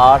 8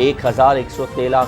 1,113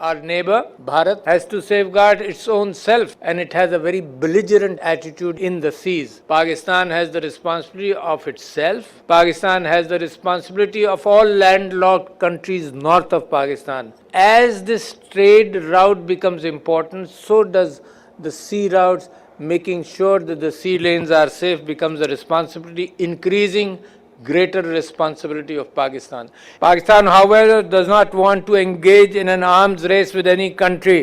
Our neighbor, Bharat, has to safeguard its own self, and it has a very belligerent attitude in the seas. Pakistan has the responsibility of itself. Pakistan has the responsibility of all landlocked countries north of Pakistan. As this trade route becomes important, so does the sea routes. Making sure that the sea lanes are safe becomes a responsibility, increasing greater responsibility of Pakistan. Pakistan, however, does not want to engage in an arms race with any country.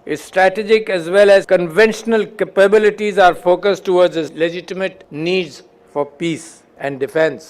Its strategic as well as conventional capabilities are focused towards its legitimate needs for peace and defense.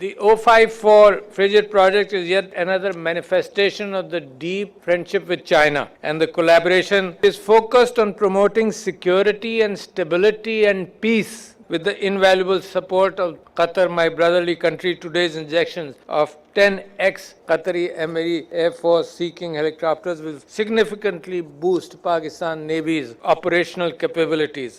The O54 frigate project is yet another manifestation of the deep friendship with China, and the collaboration is focused on promoting security and stability and peace. With the invaluable support of Qatar, my brotherly country, today's injections of 10x Qatari Emiri Air Force Sea-King helicopters will significantly boost Pakistan Navy's operational capabilities.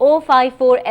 O54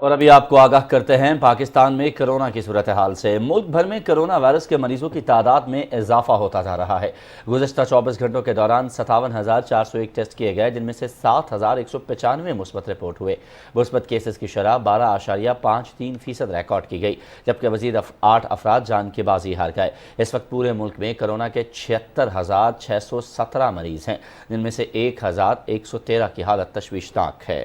اور ابھی آپ کو آگاہ کرتے ہیں پاکستان میں corona کی صورتحال سے۔ ملک بھر میں کرونا وائرس کے مریضوں کی تعداد میں اضافہ ہوتا جا رہا ہے۔ گزشتہ 24 گھنٹوں کے دوران 57,401 ٹیسٹ کیے گئے، جن میں سے 7,195 مثبت رپورٹ ہوئے۔ مثبت کیسز کی شرح 12.53% ریکارڈ کی گئی، جبکہ مزید 8 افراد جان کی بازی ہار گئے۔ اس وقت پورے ملک میں کرونا کے 76,617 مریض ہیں، جن میں سے 1,113 کی حالت تشویشناک ہے۔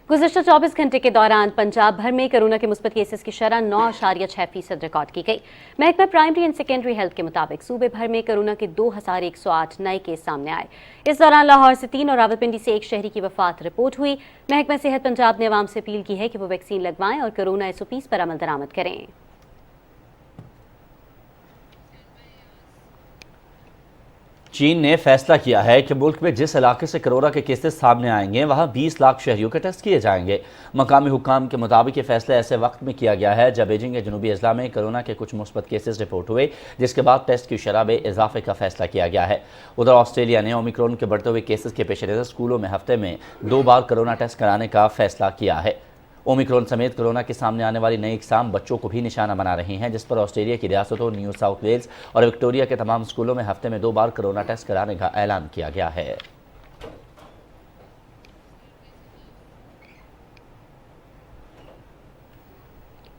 گزشتہ 24 گھنٹے کے دوران پنجاب بھر میں کرونا کے مثبت کیسز کی شرح 9.6% ریکارڈ کی گئی۔ محکمہ پرائمری اینڈ سیکنڈری ہیلتھ کے مطابق صوبے بھر میں کرونا کے 2,108 نئے کیس سامنے آئے۔ اس دوران لاہور سے 3 اور راولپنڈی سے 1 شہری کی وفات رپورٹ ہوئی۔ محکمہ صحت پنجاب نے عوام سے اپیل کی ہے کہ وہ ویکسین لگوائیں اور کرونا SOPs پر عمل درآمد کریں۔ چین نے فیصلہ کیا ہے کہ ملک میں جس علاقے سے کرونا کے کیسز سامنے آئیں گے وہاں 20 لاکھ شہریوں کے ٹیسٹ کیے جائیں گے۔ مقامی حکام کے مطابق یہ فیصلہ ایسے وقت میں کیا گیا ہے جب بیجنگ کے جنوبی اضلاع میں کرونا کے کچھ مثبت کیسز رپورٹ ہوئے، جس کے بعد ٹیسٹ کی شرح میں اضافے کا فیصلہ کیا گیا ہے۔ ادھر آسٹریلیا نے اومیکرون کے بڑھتے ہوئے کیسز کے پیش نظر اسکولوں میں ہفتے میں 2 بار کرونا ٹیسٹ کرانے کا فیصلہ کیا ہے۔ اومیکرون سمیت کرونا کے سامنے آنے والی نئی اقسام بچوں کو بھی نشانہ بنا رہی ہیں، جس پر آسٹریلیا کی ریاستوں نیو ساؤتھ ویلز اور وکٹوریا کے تمام اسکولوں میں ہفتے میں 2 بار کرونا ٹیسٹ کرانے کا اعلان کیا گیا ہے۔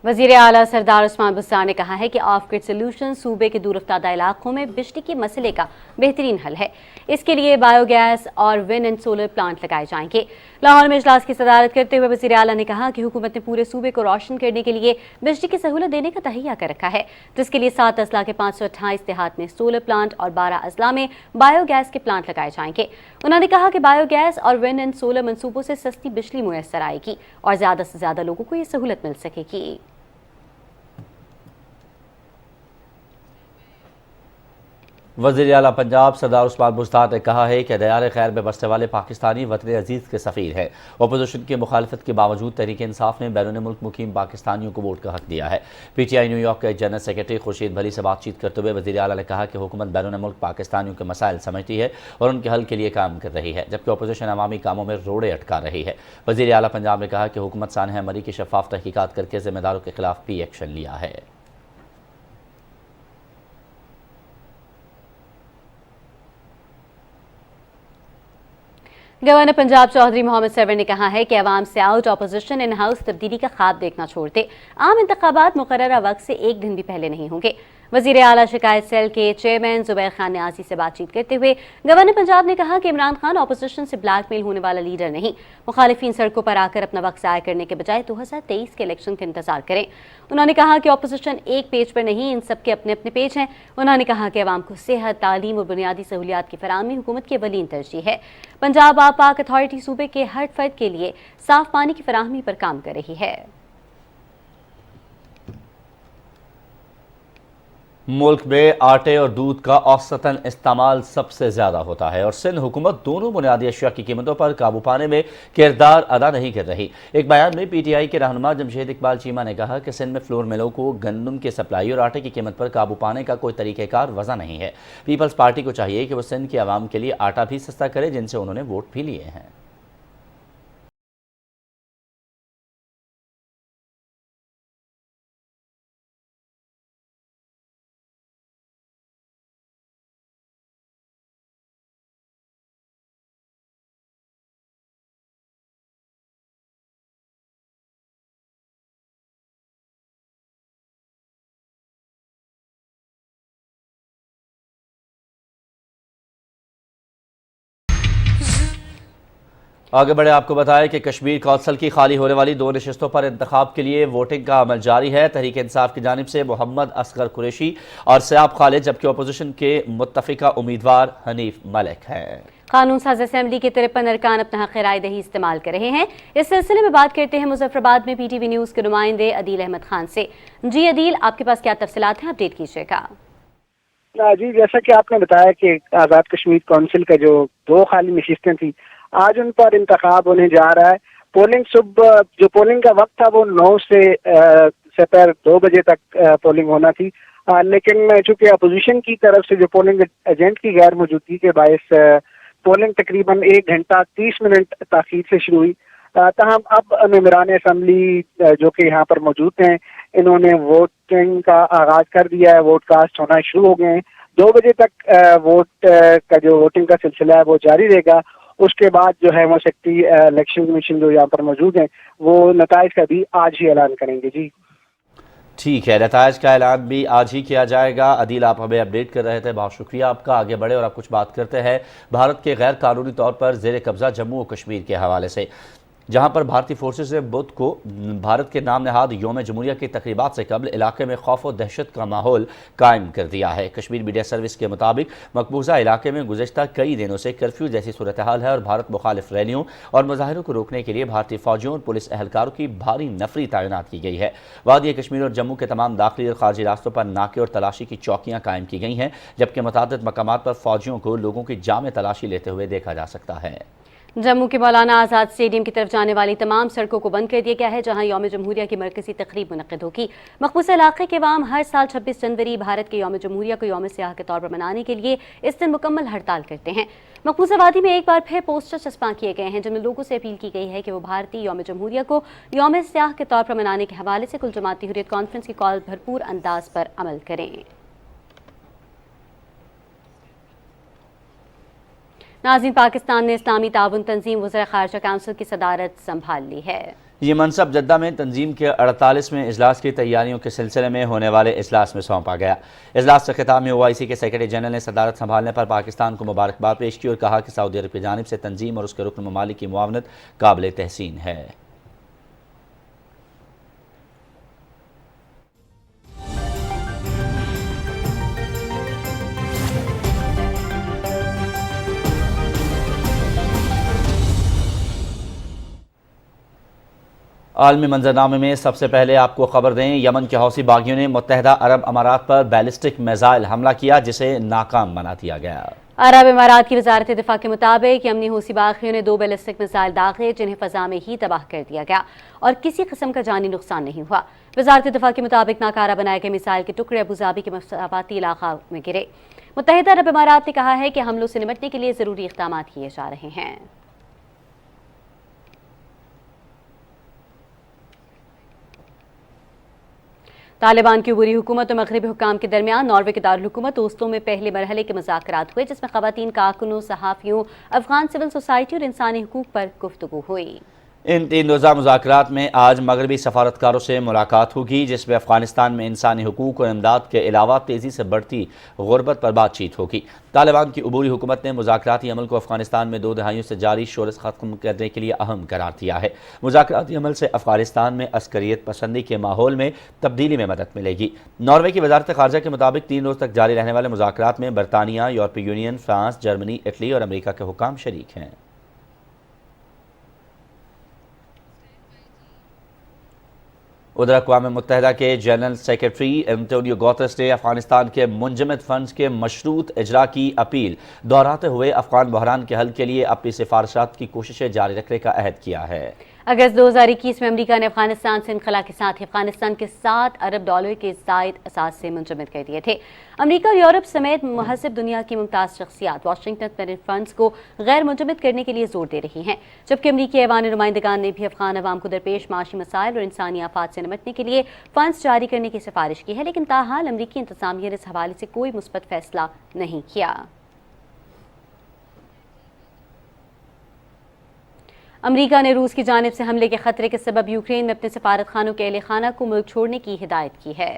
وزیر اعلیٰ سردار عثمان بزدار نے کہا ہے کہ آف گرڈ سلوشن صوبے کے دور افتادہ علاقوں میں بجلی کے مسئلے کا بہترین حل ہے۔ اس کے لیے بایو گیس اور ونڈ اینڈ سولر پلانٹ لگائے جائیں گے۔ لاہور میں اجلاس کی صدارت کرتے ہوئے وزیر اعلیٰ نے کہا کہ حکومت نے پورے صوبے کو روشن کرنے کے لیے بجلی کی سہولت دینے کا تہیہ کر رکھا ہے، جس کے لیے 7 اضلاع کے 528 دیہات میں سولر پلانٹ اور 12 اضلاع میں بایو گیس کے پلانٹ لگائے جائیں گے۔ انہوں نے کہا کہ بایو گیس اور ونڈ اینڈ سولر منصوبوں سے سستی بجلی میسر آئے گی اور زیادہ سے زیادہ لوگوں کو یہ سہولت مل سکے گی۔ وزیر اعلیٰ پنجاب سردار عثمان بزدار نے کہا ہے کہ دیار خیر میں بسنے والے پاکستانی وطن عزیز کے سفیر ہیں۔ اپوزیشن کی مخالفت کے باوجود تحریک انصاف نے بیرون ملک مقیم پاکستانیوں کو ووٹ کا حق دیا ہے۔ PTI نیو یارک کے جنرل سیکرٹری خورشید بھلی سے بات چیت کرتے ہوئے وزیر اعلیٰ نے کہا کہ حکومت بیرون ملک پاکستانیوں کے مسائل سمجھتی ہے اور ان کے حل کے لیے کام کر رہی ہے، جبکہ اپوزیشن عوامی کاموں میں روڑے اٹکا رہی ہے۔ وزیر اعلیٰ پنجاب نے کہا کہ حکومت سانحہ مری کی شفاف تحقیقات کر کے ذمہ داروں کے خلاف بھی ایکشن لیا ہے۔ گورنر پنجاب چودھری محمد سرور نے کہا ہے کہ عوام سے آؤٹ اپوزیشن ان ہاؤس تبدیلی کا خواب دیکھنا چھوڑ دے۔ عام انتخابات مقررہ وقت سے 1 دن بھی پہلے نہیں ہوں گے۔ وزیر اعلیٰ شکایت سیل کے چیئرمین زبیر خان نیازی سے بات چیت کرتے ہوئے گورنر پنجاب نے کہا کہ عمران خان اپوزیشن سے بلیک میل ہونے والا لیڈر نہیں۔ مخالفین سڑکوں پر آ کر اپنا وقت ضائع کرنے کے بجائے 2023 کے الیکشن کا انتظار کریں۔ انہوں نے کہا کہ اپوزیشن ایک پیج پر نہیں، ان سب کے اپنے اپنے پیج ہیں۔ انہوں نے کہا کہ عوام کو صحت، تعلیم اور بنیادی سہولیات کی فراہمی حکومت کی اولین ترجیح ہے۔ پنجاب آب پاک اتھارٹی صوبے کے ہر فرد کے لیے صاف پانی کی فراہمی پر کام کر رہی ہے۔ ملک میں آٹے اور دودھ کا اوسطاً استعمال سب سے زیادہ ہوتا ہے اور سندھ حکومت دونوں بنیادی اشیاء کی قیمتوں پر قابو پانے میں کردار ادا نہیں کر رہی۔ ایک بیان میں PTI کے رہنما جمشید اقبال چیمہ نے کہا کہ سندھ میں فلور ملوں کو گندم کی سپلائی اور آٹے کی قیمت پر قابو پانے کا کوئی طریقہ کار وضع نہیں ہے۔ پیپلز پارٹی کو چاہیے کہ وہ سندھ کے عوام کے لیے آٹا بھی سستا کرے، جن سے انہوں نے ووٹ بھی لیے ہیں۔ آگے بڑھے آپ کو بتائیں کہ کشمیر کونسل کی خالی ہونے والی 2 نشستوں پر انتخاب کے لیے ووٹنگ کا عمل جاری ہے۔ تحریک انصاف کی جانب سے محمد اصغر قریشی اور سیاب خالد، جبکہ اپوزیشن کے متفقہ امیدوار حنیف ملک ہیں۔ قانون ساز اسمبلی کے 53 ارکان اپنا حق رائے دہی استعمال کر رہے ہیں۔ اس سلسلے میں بات کرتے ہیں مظفر آباد میں PTV نیوز کے نمائندے عدیل احمد خان سے۔ جی عدیل، آپ کے پاس کیا تفصیلات ہیں؟ اپڈیٹ کیجیے گا۔ جی، جیسا کہ آپ نے بتایا کہ آزاد کشمیر کونسل کا جو 2 خالی نشستیں تھیں، آج ان پر انتخاب ہونے جا رہا ہے۔ پولنگ صبح جو پولنگ کا وقت تھا وہ 9 سے سپہر 2 بجے تک پولنگ ہونا تھی، لیکن چونکہ اپوزیشن کی طرف سے جو پولنگ ایجنٹ کی غیر موجودگی کے باعث پولنگ تقریباً 1 گھنٹہ 30 منٹ تاخیر سے شروع ہوئی. تاہم اب ممبران اسمبلی جو کہ یہاں پر موجود ہیں انہوں نے ووٹنگ کا آغاز کر دیا ہے. ووٹ کاسٹ ہونا شروع ہو گئے ہیں. 2 بجے تک ووٹ کا جو ووٹنگ کا سلسلہ ہے وہ جاری رہے گا. اس کے بعد جو ہے وہ سیکٹری الیکشن کمیشن جو یہاں پر موجود ہیں وہ نتائج کا بھی آج ہی اعلان کریں گے. جی ٹھیک ہے، نتائج کا اعلان بھی آج ہی کیا جائے گا. عدیل آپ ہمیں اپڈیٹ کر رہے تھے، بہت شکریہ آپ کا. آگے بڑھے اور آپ کچھ بات کرتے ہیں بھارت کے غیر قانونی طور پر زیر قبضہ جموں و کشمیر کے حوالے سے، جہاں پر بھارتی فورسز نے بدھ کو بھارت کے نام نہاد یوم جمہوریہ کی تقریبات سے قبل علاقے میں خوف و دہشت کا ماحول قائم کر دیا ہے. کشمیر میڈیا سروس کے مطابق مقبوضہ علاقے میں گزشتہ کئی دنوں سے کرفیو جیسی صورتحال ہے اور بھارت مخالف ریلیوں اور مظاہروں کو روکنے کے لیے بھارتی فوجیوں اور پولیس اہلکاروں کی بھاری نفری تعینات کی گئی ہے. وادی کشمیر اور جموں کے تمام داخلی اور خارجی راستوں پر ناکے اور تلاشی کی چوکیاں قائم کی گئی ہیں، جبکہ متعدد مقامات پر فوجیوں کو لوگوں کی جامع تلاشی لیتے ہوئے دیکھا جا سکتا ہے. جموں کے مولانا آزاد اسٹیڈیم کی طرف جانے والی تمام سڑکوں کو بند کر دیا گیا ہے، جہاں یوم جمہوریہ کی مرکزی تقریب منعقد ہوگی. مقبوضہ علاقے کے عوام ہر سال 26 جنوری بھارت کے یوم جمہوریہ کو یوم سیاہ کے طور پر منانے کے لیے اس دن مکمل ہڑتال کرتے ہیں. مقبوضہ وادی میں ایک بار پھر پوسٹر چسپاں کیے گئے ہیں جن میں لوگوں سے اپیل کی گئی ہے کہ وہ بھارتی یوم جمہوریہ کو یوم سیاہ کے طور پر منانے کے حوالے سے کل جماعتی حریت کانفرنس کی کال بھرپور انداز پر عمل کریں. ناظرین، پاکستان نے اسلامی تعاون تنظیم وزراء خارجہ کونسل کی صدارت سنبھال لی ہے. یہ منصب جدہ میں تنظیم کے 48ویں اجلاس کی تیاریوں کے سلسلے میں ہونے والے اجلاس میں سونپا گیا. اجلاس کے خطاب میں OIC کے سیکرٹری جنرل نے صدارت سنبھالنے پر پاکستان کو مبارکباد پیش کی اور کہا کہ سعودی عرب کی جانب سے تنظیم اور اس کے رکن ممالک کی معاونت قابل تحسین ہے. عالمی منظرنامے میں سب سے پہلے آپ کو خبر دیں، یمن کے حوثی باغیوں نے متحدہ عرب امارات پر بیلسٹک میزائل حملہ کیا جسے ناکام بنا دیا گیا. عرب امارات کی وزارت دفاع کے مطابق یمنی حوثی باغیوں نے 2 بیلسٹک میزائل داغے جنہیں فضا میں ہی تباہ کر دیا گیا اور کسی قسم کا جانی نقصان نہیں ہوا. وزارت دفاع کے مطابق ناکارہ بنائے گئے میزائل کے ٹکڑے ابوظہبی کے مسافاتی علاقہ میں گرے. متحدہ عرب امارات نے کہا ہے کہ حملوں سے نمٹنے کے لیے ضروری اقدامات کیے جا رہے ہیں. طالبان کی عبوری حکومت اور مغربی حکام کے درمیان ناروے کے دارالحکومت اوسلو میں پہلے مرحلے کے مذاکرات ہوئے، جس میں خواتین کارکنوں، صحافیوں، افغان سول سوسائٹی اور انسانی حقوق پر گفتگو ہوئی. ان 3 روزہ مذاکرات میں آج مغربی سفارتکاروں سے ملاقات ہوگی، جس میں افغانستان میں انسانی حقوق اور امداد کے علاوہ تیزی سے بڑھتی غربت پر بات چیت ہوگی. طالبان کی عبوری حکومت نے مذاکراتی عمل کو افغانستان میں 2 دہائیوں سے جاری شورش ختم کرنے کے لیے اہم قرار دیا ہے. مذاکراتی عمل سے افغانستان میں عسکریت پسندی کے ماحول میں تبدیلی میں مدد ملے گی. ناروے کی وزارت خارجہ کے مطابق 3 روز تک جاری رہنے والے مذاکرات میں برطانیہ، یورپی یونین، فرانس، جرمنی، اٹلی اور امریکہ کے حکام شریک ہیں. ادھر اقوام متحدہ کے جنرل سیکرٹری انٹونیو گوترس نے افغانستان کے منجمد فنڈز کے مشروط اجرا کی اپیل دہراتے ہوئے افغان بحران کے حل کے لیے اپنی سفارشات کی کوششیں جاری رکھنے کا عہد کیا ہے. اگست 2021 میں امریکہ نے افغانستان سے انخلا کے ساتھ ہی افغانستان کے $7 ارب کے زائد اثاث سے منجمد کر دیے تھے. امریکہ اور یورپ سمیت مہذب دنیا کی ممتاز شخصیات واشنگٹن پر ان فنڈز کو غیر منجمد کرنے کے لیے زور دے رہی ہیں، جبکہ امریکی ایوان نمائندگان نے بھی افغان عوام کو درپیش معاشی مسائل اور انسانی آفات سے نمٹنے کے لیے فنڈز جاری کرنے کی سفارش کی ہے، لیکن تاحال امریکی انتظامیہ نے اس حوالے سے کوئی مثبت فیصلہ نہیں کیا. امریکہ نے روس کی جانب سے حملے کے خطرے کے سبب یوکرین میں اپنے سفارت خانوں کے اہل خانہ کو ملک چھوڑنے کی ہدایت کی ہے.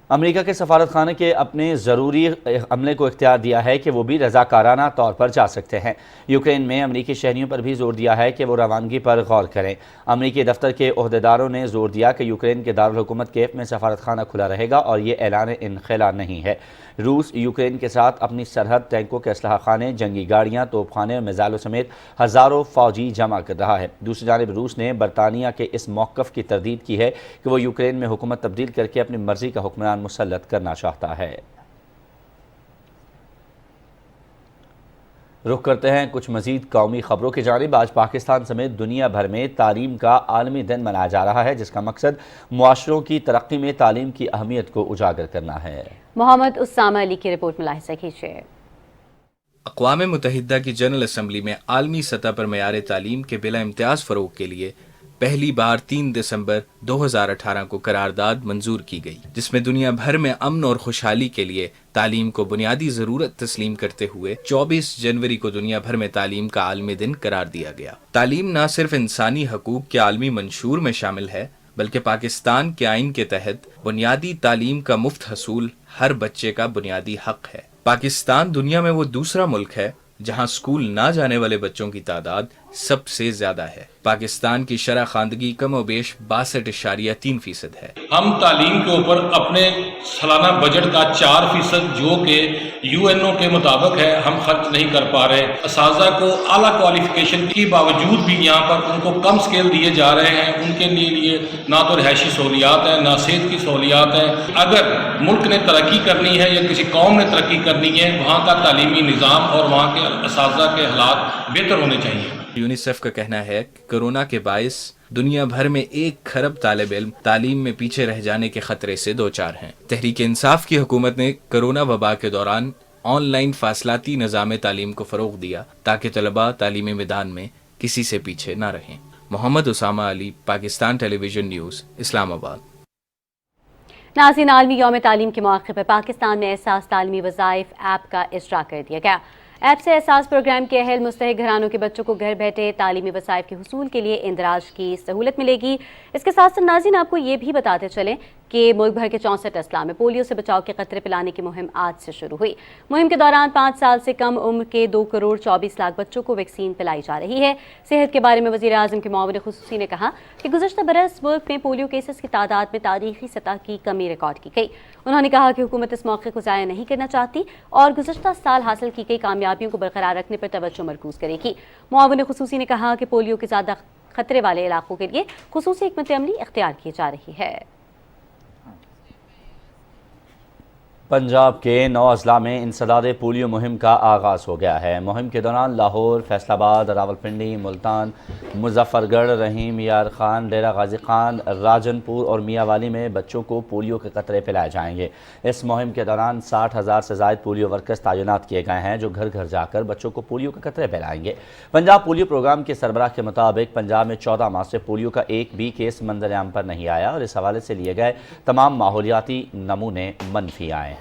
امریکہ کے سفارت خانے کے اپنے ضروری عملے کو اختیار دیا ہے کہ وہ بھی رضاکارانہ طور پر جا سکتے ہیں. یوکرین میں امریکی شہریوں پر بھی زور دیا ہے کہ وہ روانگی پر غور کریں. امریکی دفتر کے عہدیداروں نے زور دیا کہ یوکرین کے دارالحکومت کیف میں سفارت خانہ کھلا رہے گا اور یہ اعلان انخلا نہیں ہے. روس یوکرین کے ساتھ اپنی سرحد ٹینکوں کے اسلحہ خانے، جنگی گاڑیاں، توپ خانے اور میزائلوں سمیت ہزاروں فوجی جمع کر رہا ہے. دوسری جانب روس نے برطانیہ کے اس موقف کی تردید کی ہے کہ وہ یوکرین میں حکومت تبدیل کر کے اپنی مرضی کا حکمران مسلط کرنا چاہتا ہے. رخ کرتے ہیں کچھ مزید قومی خبروں کی جانب. آج پاکستان سمیت دنیا بھر میں تعلیم کا عالمی دن منایا جا رہا ہے، جس کا مقصد معاشروں کی ترقی میں تعلیم کی اہمیت کو اجاگر کرنا ہے. محمد اسامہ علی کی رپورٹ ملاحظہ کیجیے. اقوام متحدہ کی جنرل اسمبلی میں عالمی سطح پر معیار تعلیم کے بلا امتیاز فروغ کے لیے پہلی بار 3 دسمبر 2018 کو قرارداد منظور کی گئی، جس میں دنیا بھر میں امن اور خوشحالی کے لیے تعلیم کو بنیادی ضرورت تسلیم کرتے ہوئے 24 جنوری کو دنیا بھر میں تعلیم کا عالمی دن قرار دیا گیا۔ تعلیم نہ صرف انسانی حقوق کے عالمی منشور میں شامل ہے، بلکہ پاکستان کے آئین کے تحت بنیادی تعلیم کا مفت حصول ہر بچے کا بنیادی حق ہے۔ پاکستان دنیا میں وہ دوسرا ملک ہے جہاں اسکول نہ جانے والے بچوں کی تعداد سب سے زیادہ ہے۔ پاکستان کی شرح خواندگی کم و بیش 62.3% ہے۔ ہم تعلیم کے اوپر اپنے سالانہ بجٹ کا 4% جو کہ UNO کے مطابق ہے ہم خرچ نہیں کر پا رہے۔ اساتذہ کو اعلیٰ کوالیفیکیشن کے باوجود بھی یہاں پر ان کو کم سکیل دیے جا رہے ہیں، ان کے لیے نہ تو رہائشی سہولیات ہیں نہ صحت کی سہولیات ہیں۔ اگر ملک نے ترقی کرنی ہے یا کسی قوم نے ترقی کرنی ہے، وہاں کا تعلیمی نظام اور وہاں کے اساتذہ کے حالات بہتر ہونے چاہیے۔ یونیسیف کا کہنا ہے کہ کورونا کے باعث دنیا بھر میں 1 کھرب طالب علم تعلیم میں پیچھے رہ جانے کے خطرے سے دوچار ہیں۔ تحریک انصاف کی حکومت نے کورونا وبا کے دوران آن لائن فاصلاتی نظام تعلیم کو فروغ دیا تاکہ طلباء تعلیمی میدان میں کسی سے پیچھے نہ رہیں۔ محمد اسامہ علی، پاکستان ٹیلی ویژن نیوز، اسلام آباد۔ ناظرین، عالمی یوم تعلیم کے موقع پر پاکستان میں احساس تعلیمی وظائف ایپ کا اجرا کر دیا گیا۔ ایپ سے احساس پروگرام کے اہل مستحق گھرانوں کے بچوں کو گھر بیٹھے تعلیمی وظائف کے حصول کے لیے اندراج کی سہولت ملے گی۔ اس کے ساتھ ساتھ ناظرین آپ کو یہ بھی بتاتے چلیں کہ ملک بھر کے 64 اضلاع میں پولیو سے بچاؤ کے قطرے پلانے کی مہم آج سے شروع ہوئی۔ مہم کے دوران 5 سال سے کم عمر کے 2 کروڑ 24 لاکھ بچوں کو ویکسین پلائی جا رہی ہے۔ صحت کے بارے میں وزیر اعظم کے معاون خصوصی نے کہا کہ گزشتہ برس ملک میں پولیو کیسز کی تعداد میں تاریخی سطح کی کمی ریکارڈ کی گئی۔ انہوں نے کہا کہ حکومت اس موقع کو ضائع نہیں کرنا چاہتی اور گزشتہ سال حاصل کی گئی کامیابیوں کو برقرار رکھنے پر توجہ مرکوز کرے گی۔ معاون خصوصی نے کہا کہ پولیو کے زیادہ خطرے والے علاقوں کے لیے خصوصی حکمت عملی اختیار کی جا رہی ہے۔ پنجاب کے 9 اضلاع میں انسداد پولیو مہم کا آغاز ہو گیا ہے۔ مہم کے دوران لاہور، فیصل آباد، راولپنڈی، ملتان، مظفر گڑھ، رحیم، یار خان، ڈیرہ غازی خان، راجن پور اور میاں والی میں بچوں کو پولیو کے قطرے پلائے جائیں گے۔ اس مہم کے دوران 60,000 سے زائد پولیو ورکرز تعینات کیے گئے ہیں جو گھر گھر جا کر بچوں کو پولیو کے قطرے پلائیں گے۔ پنجاب پولیو پروگرام کے سربراہ کے مطابق پنجاب میں 14 ماہ سے پولیو کا ایک بھی کیس منظر عام پر نہیں آیا اور اس حوالے سے لیے گئے تمام ماحولیاتی نمونے منفی آئے ہیں۔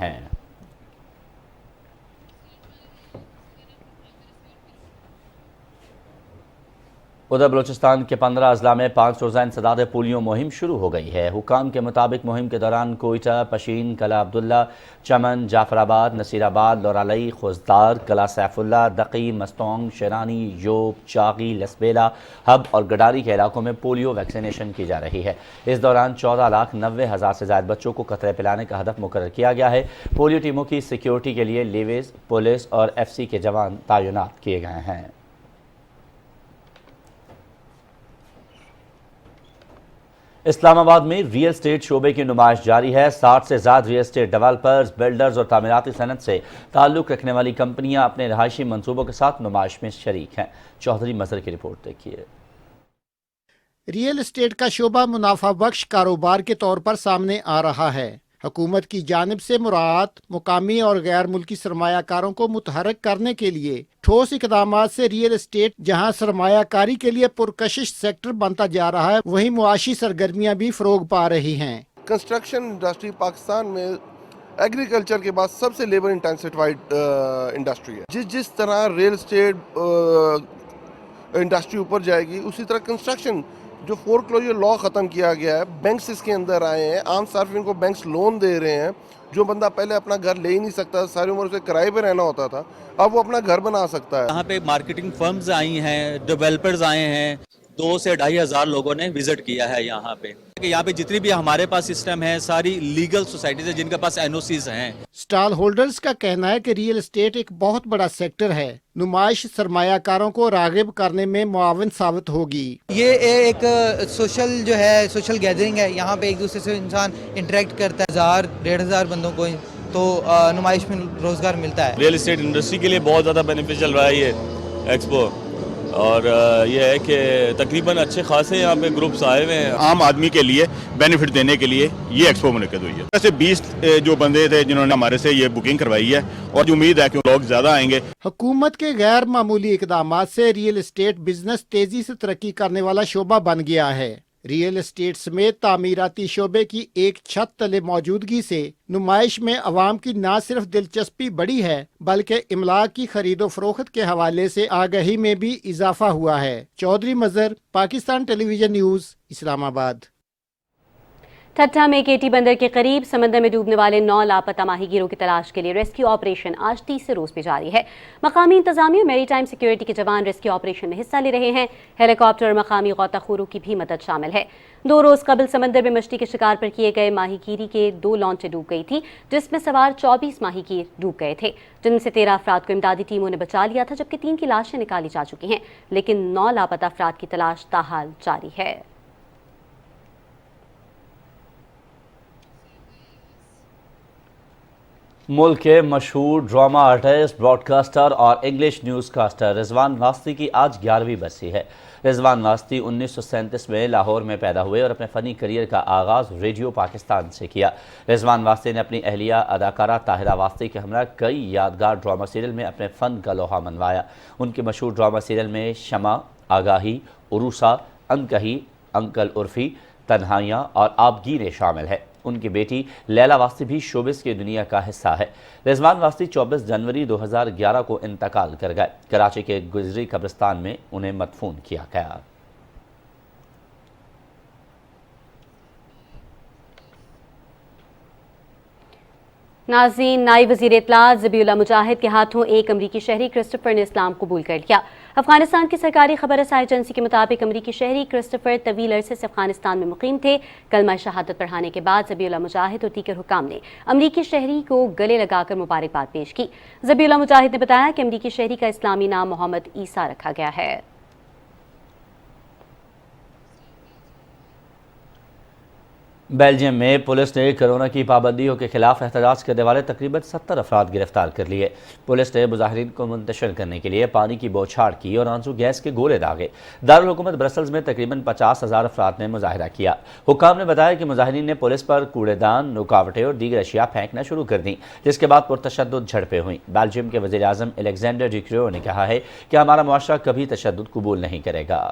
ادھر بلوچستان کے 15 اضلاع میں 5 روزہ انسداد پولیو مہم شروع ہو گئی ہے۔ حکام کے مطابق مہم کے دوران کوئٹہ، پشین، کلا عبداللہ، چمن، جعفر آباد، نصیر آباد، لورالئی، خوزدار، کلا سیف اللہ، دقی، مستونگ، شیرانی، یوب، چاغی، لسبیلا، ہب اور گڈاری کے علاقوں میں پولیو ویکسینیشن کی جا رہی ہے۔ اس دوران 14,90,000 سے زائد بچوں کو قطرے پلانے کا ہدف مقرر کیا گیا ہے۔ پولیو ٹیموں کی سیکیورٹی کے لیے لیویز، پولیس اور FC کے جوان تعینات کیے گئے ہیں۔ اسلام آباد میں ریئل اسٹیٹ شعبے کی نمائش جاری ہے۔ 60 سے زائد ریئل اسٹیٹ ڈیولپرز، بلڈرز اور تعمیراتی صنعت سے تعلق رکھنے والی کمپنیاں اپنے رہائشی منصوبوں کے ساتھ نمائش میں شریک ہیں۔ چوہدری مظہر کی رپورٹ دیکھیے۔ ریئل اسٹیٹ کا شعبہ منافع بخش کاروبار کے طور پر سامنے آ رہا ہے۔ حکومت کی جانب سے مراعات مقامی اور غیر ملکی سرمایہ کاروں کو متحرک کرنے کے لیے ٹھوس اقدامات سے ریئل اسٹیٹ جہاں سرمایہ کاری کے لیے پرکشش سیکٹر بنتا جا رہا ہے، وہیں معاشی سرگرمیاں بھی فروغ پا رہی ہیں۔ کنسٹرکشن انڈسٹری پاکستان میں ایگریکلچر کے بعد سب سے لیبر انٹینسیفائڈ انڈسٹری ہے۔ جس طرح ریئل اسٹیٹ انڈسٹری اوپر جائے گی، اسی طرح کنسٹرکشن جو فور کلوجر لا ختم کیا گیا ہے، بینکس اس کے اندر آئے ہیں، عام صارفین کو بینکس لون دے رہے ہیں۔ جو بندہ پہلے اپنا گھر لے ہی نہیں سکتا، ساری عمر اسے کرائے پہ رہنا ہوتا تھا، اب وہ اپنا گھر بنا سکتا ہے۔ یہاں پہ مارکیٹنگ فرمز آئی ہیں، ڈیولپرز آئے ہیں، 2 سے 2,500 لوگوں نے وزٹ کیا ہے یہاں پہ۔ یہاں پہ جتنی بھی ہمارے پاس سسٹم ہے، ساری لیگل سوسائٹیز ہیں جن کے پاس NOCs ہیں۔ اسٹال ہولڈرز کا کہنا ہے کہ ریئل اسٹیٹ ایک بہت بڑا سیکٹر ہے۔ نمائش سرمایہ کاروں کو راغب کرنے میں معاون ثابت ہوگی۔ یہ ایک سوشل گیدرنگ ہے، یہاں پہ ایک دوسرے سے انسان انٹریکٹ کرتا ہے۔ 1,000-1,500 بندوں کو تو نمائش میں روزگار ملتا ہے۔ ریئل اسٹیٹ انڈسٹری کے لیے بہت زیادہ بینیفیشل رہا ہے یہ ایکسپو، اور یہ ہے کہ تقریباً اچھے خاصے یہاں پہ گروپس آئے ہوئے ہیں. عام آدمی کے لیے بینیفٹ دینے کے لیے یہ ایکسپو منعقد ہوئی ہے. ایسے 20 جو بندے تھے جنہوں نے ہمارے سے یہ بکنگ کروائی ہے اور جو امید ہے کہ لوگ زیادہ آئیں گے. حکومت کے غیر معمولی اقدامات سے ریئل اسٹیٹ بزنس تیزی سے ترقی کرنے والا شعبہ بن گیا ہے. ریئل اسٹیٹ سمیت تعمیراتی شعبے کی ایک چھت تلے موجودگی سے نمائش میں عوام کی نہ صرف دلچسپی بڑھی ہے بلکہ املاک کی خرید و فروخت کے حوالے سے آگہی میں بھی اضافہ ہوا ہے. چودھری مظہر، پاکستان ٹیلی ویژن نیوز، اسلام آباد. ٹھٹھا میں کیٹی بندر کے قریب سمندر میں ڈوبنے والے 9 لاپتہ ماہی گیروں کی تلاش کے لیے ریسکیو آپریشن آج تیسرے روز بھی جاری ہے. مقامی انتظامیہ میری ٹائم سیکیورٹی کے جوان ریسکیو آپریشن میں حصہ لے رہے ہیں. ہیلی کاپٹر اور مقامی غوطہ خوروں کی بھی مدد شامل ہے. 2 روز قبل سمندر میں مچھلی کے شکار پر کیے گئے ماہی گیری کے 2 لانچیں ڈوب گئی تھی جس میں سوار 24 ماہی گیر ڈوب گئے تھے، جن سے 13 افراد کو امدادی ٹیموں نے بچا لیا تھا جبکہ 3 کی لاشیں نکالی جا چکی ہیں، لیکن 9 لاپتہ افراد کی تلاش تاحال جاری ہے. ملک کے مشہور ڈرامہ آرٹسٹ، براڈ کاسٹر اور انگلش نیوز کاسٹر رضوان واسطی کی آج 11ویں برسی ہے. رضوان واسطی 1937 میں لاہور میں پیدا ہوئے اور اپنے فنی کریئر کا آغاز ریڈیو پاکستان سے کیا. رضوان واسطی نے اپنی اہلیہ اداکارہ طاہرہ واسطی کے ہمراہ کئی یادگار ڈرامہ سیریل میں اپنے فن کا لوہا منوایا. ان کے مشہور ڈرامہ سیریل میں شمع، آگاہی، عروسہ، انکہی، انکل عرفی، تنہائیاں اور آبگیریں شامل ہیں. ان کی بیٹی لیلا واسطی بھی شوبز کی دنیا کا حصہ ہے. رضوان واسطی 24 جنوری 2011 کو انتقال کر گئے. کراچی کے گجری قبرستان میں انہیں مدفون کیا گیا. ناظرین، نائب وزیر اطلاعات ذبیح اللہ مجاہد کے ہاتھوں ایک امریکی شہری کرسٹوفر نے اسلام قبول کر لیا. افغانستان کی سرکاری خبر رساں ایجنسی کے مطابق امریکی شہری کرسٹوفر طویل عرصے سے افغانستان میں مقیم تھے. کلمہ شہادت پڑھانے کے بعد ذبیح اللہ مجاہد اور دیگر حکام نے امریکی شہری کو گلے لگا کر مبارکباد پیش کی. ذبیح اللہ مجاہد نے بتایا کہ امریکی شہری کا اسلامی نام محمد عیسیٰ رکھا گیا ہے. بیلجیم میں پولیس نے کرونا کی پابندیوں کے خلاف احتجاج کرنے والے تقریباً 70 افراد گرفتار کر لیے. پولیس نے مظاہرین کو منتشر کرنے کے لیے پانی کی بوچھاڑ کی اور آنسو گیس کے گولے داغے. دارالحکومت برسلز میں تقریباً 50,000 افراد نے مظاہرہ کیا. حکام نے بتایا کہ مظاہرین نے پولیس پر کوڑے دان، رکاوٹیں اور دیگر اشیاء پھینکنا شروع کر دیں، جس کے بعد پرتشدد جھڑپیں ہوئیں. بیلجیم کے وزیر اعظم الیگزینڈر ڈی کریو نے کہا ہے کہ ہمارا معاشرہ کبھی تشدد قبول نہیں کرے گا.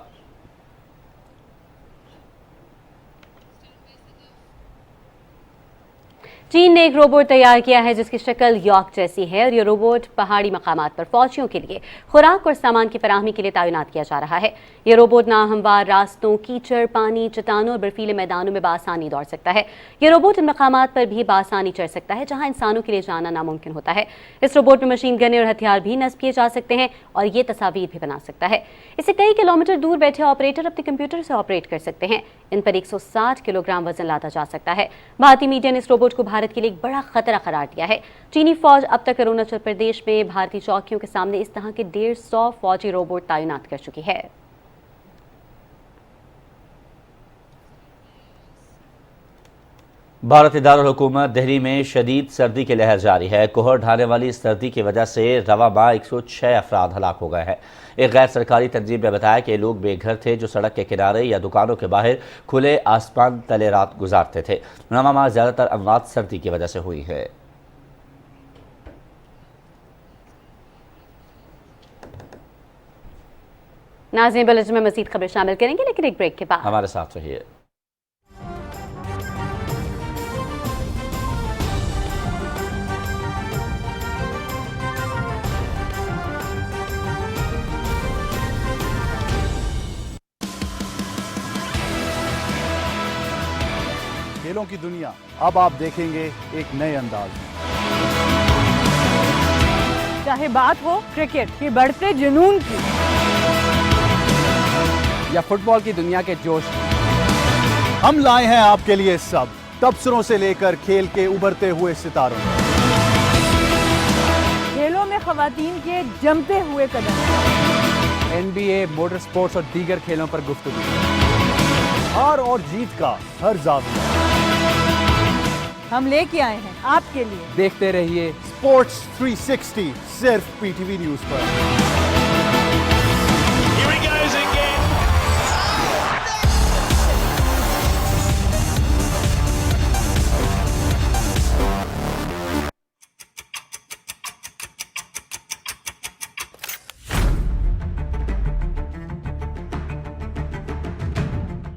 چین نے ایک روبوٹ تیار کیا ہے جس کی شکل یاک جیسی ہے اور یہ روبوٹ پہاڑی مقامات پر فوجیوں کے لیے خوراک اور سامان کی فراہمی کے لیے تعینات کیا جا رہا ہے. یہ روبوٹ ناہموار راستوں، کیچڑ، پانی، چٹانوں اور برفیلے میدانوں میں بآسانی دوڑ سکتا ہے. یہ روبوٹ ان مقامات پر بھی بآسانی چڑھ سکتا ہے جہاں انسانوں کے لیے جانا ناممکن ہوتا ہے. اس روبوٹ میں مشین گنیں اور ہتھیار بھی نصب کیے جا سکتے ہیں اور یہ تصاویر بھی بنا سکتا ہے. اسے کئی کلومیٹر دور بیٹھے آپریٹر اپنے کمپیوٹر سے آپریٹ کر سکتے ہیں. ان پر 160 کلو گرام وزن لادا جا سکتا ہے. بھارتی میڈیا نے اس روبوٹ کو بھارت کے لیے ایک بڑا خطرہ قرار دیا ہے. چینی فوج اب تک اروناچل پردیش میں بھارتی چوکیوں کے سامنے اس طرح کے 150 فوجی روبوٹ تعینات کر چکی ہے. بھارتی دارالحکومت دہلی میں شدید سردی کی لہر جاری ہے. کوہر ڈھانے والی سردی کی وجہ سے رواں ماہ 106 افراد ہلاک ہو گئے ہیں. ایک غیر سرکاری تنظیم نے بتایا کہ لوگ بے گھر تھے جو سڑک کے کنارے یا دکانوں کے باہر کھلے آسمان تلے رات گزارتے تھے. رواں ماہ زیادہ تر اموات سردی کی وجہ سے ہوئی ہے. ناظرین، بلجم میں مزید خبر شامل کریں گے لیکن ایک بریک کے بعد. ہمارے ساتھ رہیے. کھیلوں کی دنیا اب آپ دیکھیں گے ایک نئے انداز میں. چاہے بات ہو کرکٹ کے بڑھتے جنون کی یا فٹ بال کی دنیا کے جوش کی، ہم لائے ہیں آپ کے لیے سب، تبصروں سے لے کر کھیل کے ابھرتے ہوئے ستاروں. کھیلوں میں خواتین کے جمتے ہوئے قدم، NBA، موٹر سپورٹس اور دیگر کھیلوں پر گفتگو، ہار اور جیت کا ہر زاویہ ہم لے کے آئے ہیں آپ کے لیے. دیکھتے رہیے اسپورٹس 360 صرف PTV نیوز پر.